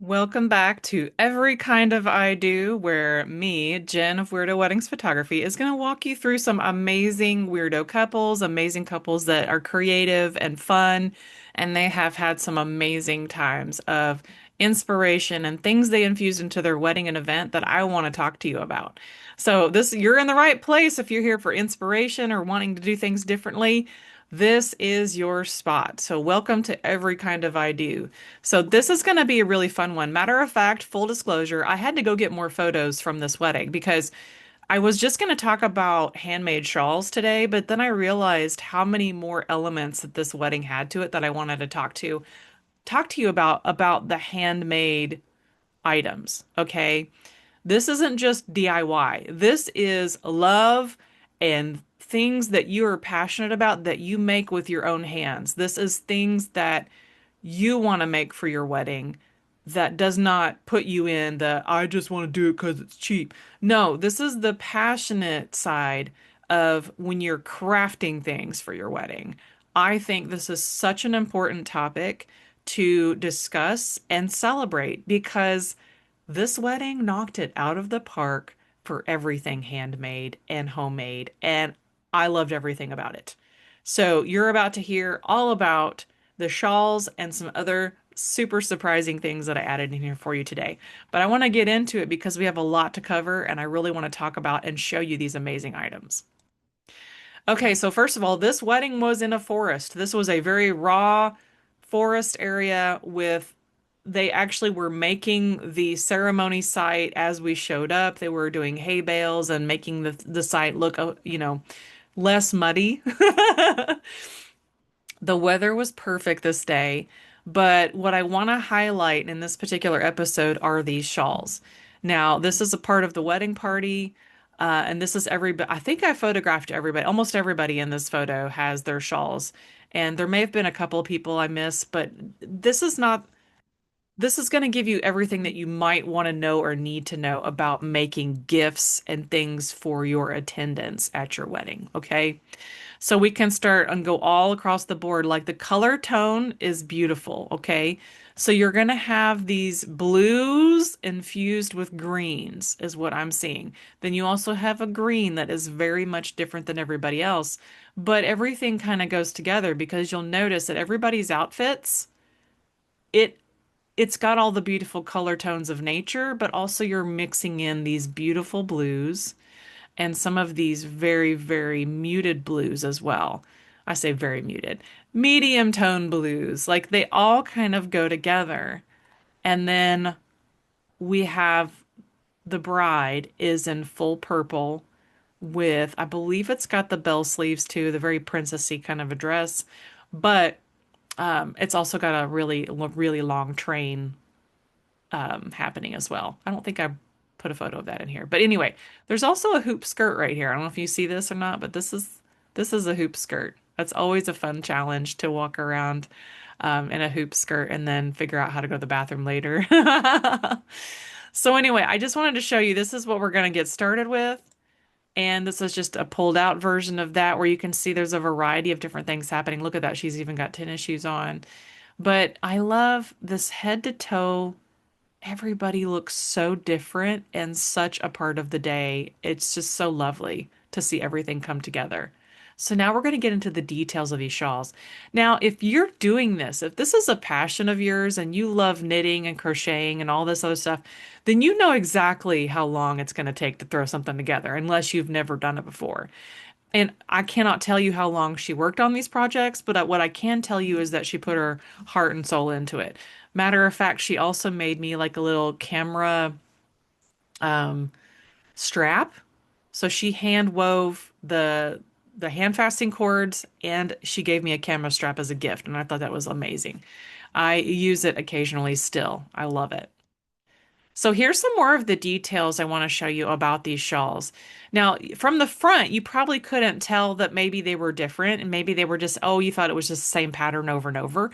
Welcome back to Every Kind of I Do, where me, Jen of Weirdo Weddings Photography, is going to walk you through some amazing weirdo couples, amazing couples that are creative and fun, and they have had some amazing times of inspiration and things they infused into their wedding and event that I want to talk to you about. So you're in the right place if you're here for inspiration or wanting to do things differently. This is your spot. So welcome to Every Kind of I Do. So this is going to be a really fun one. Matter of fact, full disclosure, I had to go get more photos from this wedding because I was just going to talk about handmade shawls today, but then I realized how many more elements that this wedding had to it that I wanted to talk to you about the handmade items, okay? This isn't just DIY. This is love and things that you are passionate about that you make with your own hands. This is things that you want to make for your wedding that does not put you in the I just want to do it because it's cheap. No, this is the passionate side of when you're crafting things for your wedding. I think this is such an important topic to discuss and celebrate because this wedding knocked it out of the park for everything handmade and homemade, and I loved everything about it. So you're about to hear all about the shawls and some other super surprising things that I added in here for you today. But I want to get into it because we have a lot to cover, and I really want to talk about and show you these amazing items. Okay, so first of all, this wedding was in a forest. This was a very raw forest area with they actually were making the ceremony site as we showed up. They were doing hay bales and making the site look, less muddy. The weather was perfect this day, but what I want to highlight in this particular episode are these shawls. Now, this is a part of the wedding party, and this is everybody. I think I photographed everybody. Almost everybody in this photo has their shawls, and there may have been a couple of people I missed, but this is not. This is going to give you everything that you might want to know or need to know about making gifts and things for your attendants at your wedding. Okay. So we can start and go all across the board. Like the color tone is beautiful, okay? So you're gonna have these blues infused with greens, is what I'm seeing. Then you also have a green that is very much different than everybody else. But everything kind of goes together because you'll notice that everybody's outfits, it it's got all the beautiful color tones of nature, but also you're mixing in these beautiful blues and some of these very, very muted blues as well. I say very muted, medium tone blues. Like they all kind of go together. And then we have the bride is in full purple with, I believe it's got the bell sleeves too, the very princessy kind of a dress, but it's also got a really, really long train happening as well. I don't think I put a photo of that in here. But anyway, there's also a hoop skirt right here. I don't know if you see this or not, but this is a hoop skirt. That's always a fun challenge to walk around in a hoop skirt and then figure out how to go to the bathroom later. So anyway, I just wanted to show you this is what we're going to get started with. And this is just a pulled out version of that where you can see there's a variety of different things happening. Look at that. She's even got tennis shoes on. But I love this head to toe. Everybody looks so different and such a part of the day. It's just so lovely to see everything come together. So now we're going to get into the details of these shawls. Now, if you're doing this, if this is a passion of yours and you love knitting and crocheting and all this other stuff, then you know exactly how long it's going to take to throw something together unless you've never done it before. And I cannot tell you how long she worked on these projects, but what I can tell you is that she put her heart and soul into it. Matter of fact, she also made me like a little camera um, strap. So she hand wove the hand fasting cords and she gave me a camera strap as a gift, and I thought that was amazing. I use it occasionally still. I love it. So here's some more of the details I want to show you about these shawls. Now, from the front, you probably couldn't tell that maybe they were different and maybe they were just, oh, you thought it was just the same pattern over and over.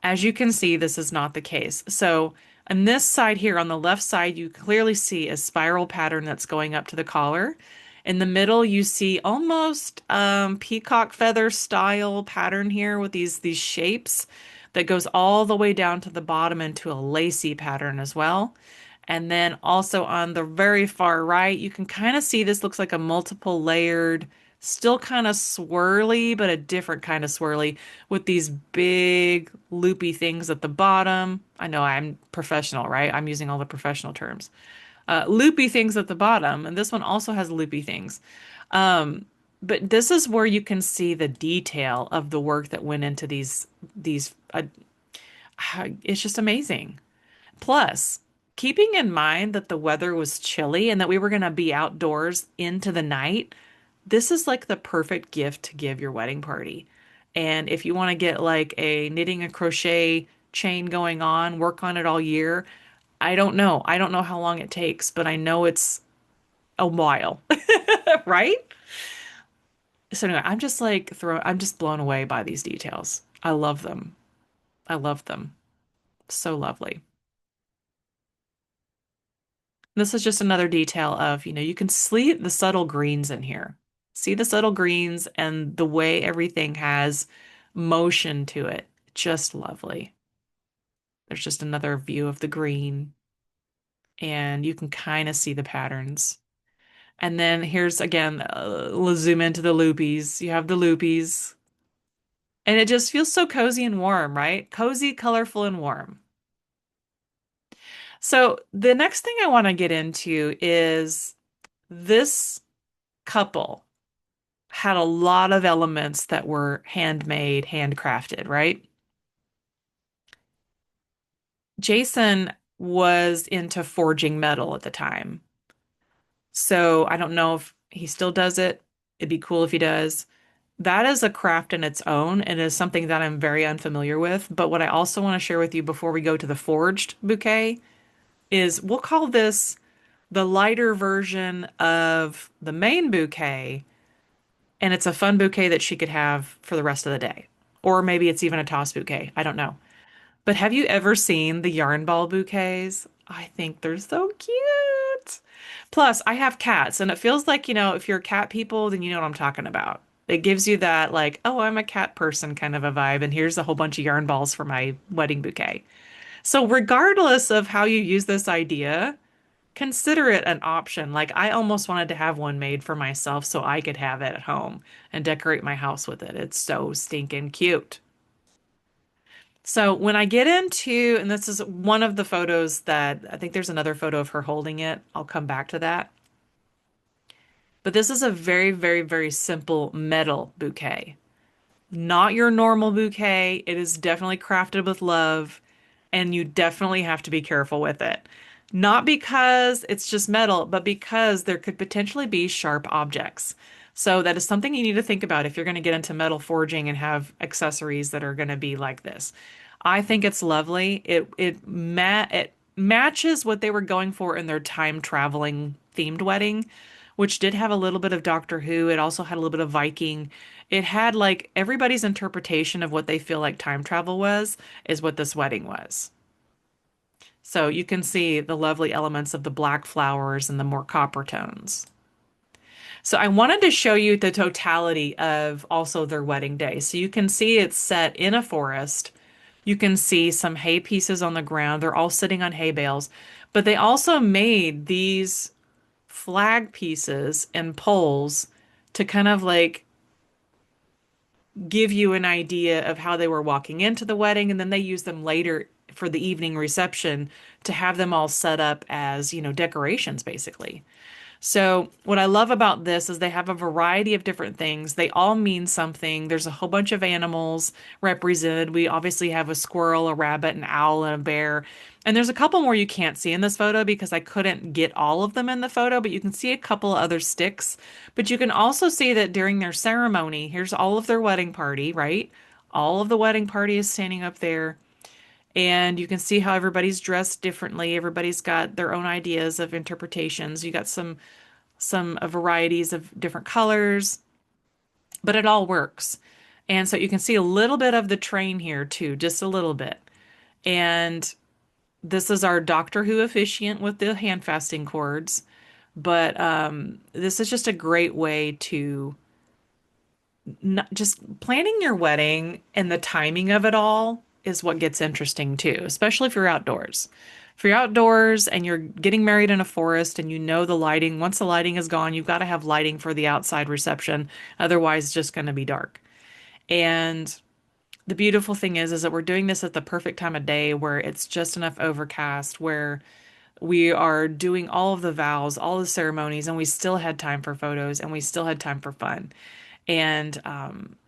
As you can see, this is not the case. So on this side here, on the left side, you clearly see a spiral pattern that's going up to the collar. In the middle, you see almost peacock feather style pattern here with these shapes. that goes all the way down to the bottom into a lacy pattern as well. And then also on the very far right, you can kind of see this looks like a multiple layered, still kind of swirly, but a different kind of swirly with these big loopy things at the bottom. I know I'm professional, right? I'm using all the professional terms. Loopy things at the bottom, and this one also has loopy things. Um, but this is where you can see the detail of the work that went into these. It's just amazing. Plus, keeping in mind that the weather was chilly and that we were going to be outdoors into the night, this is like the perfect gift to give your wedding party. And if you want to get like a knitting and crochet chain going on, work on it all year, I don't know. I don't know how long it takes, but I know it's a while, right? So anyway, I'm just blown away by these details. I love them. I love them. So lovely. This is just another detail of, you can see the subtle greens in here. See the subtle greens and the way everything has motion to it. Just lovely. There's just another view of the green, and you can kind of see the patterns. And then here's again, we'll zoom into the loopies. You have the loopies, and it just feels so cozy and warm, right? Cozy, colorful, and warm. So the next thing I want to get into is this couple had a lot of elements that were handmade, handcrafted, right? Jason was into forging metal at the time. So I don't know if he still does it. It'd be cool if he does. That is a craft in its own and is something that I'm very unfamiliar with. But what I also want to share with you before we go to the forged bouquet is we'll call this the lighter version of the main bouquet, and it's a fun bouquet that she could have for the rest of the day. Or maybe it's even a toss bouquet. I don't know. But have you ever seen the yarn ball bouquets? I think they're so cute. Plus, I have cats, and it feels like, if you're cat people, then you know what I'm talking about. It gives you that, like, oh, I'm a cat person kind of a vibe, and here's a whole bunch of yarn balls for my wedding bouquet. So, regardless of how you use this idea, consider it an option. Like, I almost wanted to have one made for myself so I could have it at home and decorate my house with it. It's so stinking cute. So when I get into, and this is one of the photos that I think there's another photo of her holding it. I'll come back to that. But this is a very, very, very simple metal bouquet. Not your normal bouquet. It is definitely crafted with love, and you definitely have to be careful with it. Not because it's just metal, but because there could potentially be sharp objects. So that is something you need to think about if you're going to get into metal forging and have accessories that are going to be like this. I think it's lovely. It matches what they were going for in their time traveling themed wedding, which did have a little bit of Doctor Who. It also had a little bit of Viking. It had like everybody's interpretation of what they feel like time travel was, is what this wedding was. So you can see the lovely elements of the black flowers and the more copper tones. So I wanted to show you the totality of also their wedding day. So you can see it's set in a forest. You can see some hay pieces on the ground. They're all sitting on hay bales. But they also made these flag pieces and poles to kind of like give you an idea of how they were walking into the wedding. And then they use them later for the evening reception to have them all set up as, decorations basically. So, what I love about this is they have a variety of different things. They all mean something. There's a whole bunch of animals represented. We obviously have a squirrel, a rabbit, an owl, and a bear. And there's a couple more you can't see in this photo because I couldn't get all of them in the photo, but you can see a couple other sticks. But you can also see that during their ceremony, here's all of their wedding party, right? All of the wedding party is standing up there. And you can see how everybody's dressed differently. Everybody's got their own ideas of interpretations. You got some varieties of different colors, but it all works. And so you can see a little bit of the train here too, just a little bit. And this is our Doctor Who officiant with the hand fasting cords. But this is just a great way to not just planning your wedding and the timing of it all. is what gets interesting too, especially if you're outdoors. If you're outdoors and you're getting married in a forest and you know the lighting, once the lighting is gone, you've got to have lighting for the outside reception. Otherwise, it's just going to be dark. And the beautiful thing is that we're doing this at the perfect time of day where it's just enough overcast, where we are doing all of the vows, all the ceremonies, and we still had time for photos and we still had time for fun. And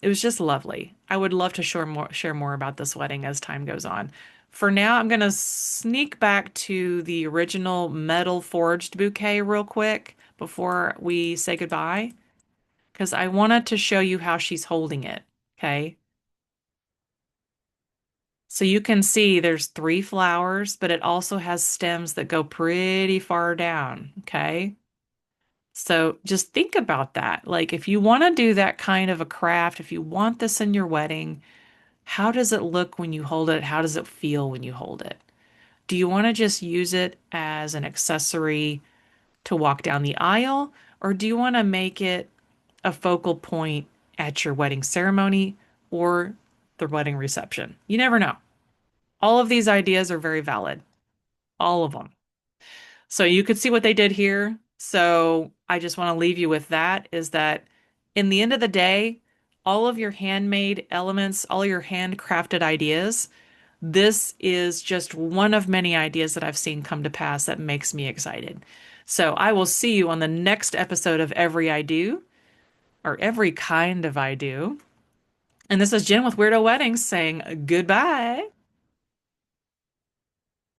it was just lovely. I would love to share more about this wedding as time goes on. For now, I'm going to sneak back to the original metal forged bouquet real quick before we say goodbye, because I wanted to show you how she's holding it. Okay. So you can see there's three flowers, but it also has stems that go pretty far down. Okay. So just think about that. Like, if you want to do that kind of a craft, if you want this in your wedding, how does it look when you hold it? How does it feel when you hold it? Do you want to just use it as an accessory to walk down the aisle, or do you want to make it a focal point at your wedding ceremony or the wedding reception? You never know. All of these ideas are very valid, all of them. So you could see what they did here. So I just want to leave you with that is that in the end of the day, all of your handmade elements, all your handcrafted ideas, this is just one of many ideas that I've seen come to pass that makes me excited. So I will see you on the next episode of Every I Do, or Every Kind of I Do. And this is Jen with Weirdo Weddings saying goodbye.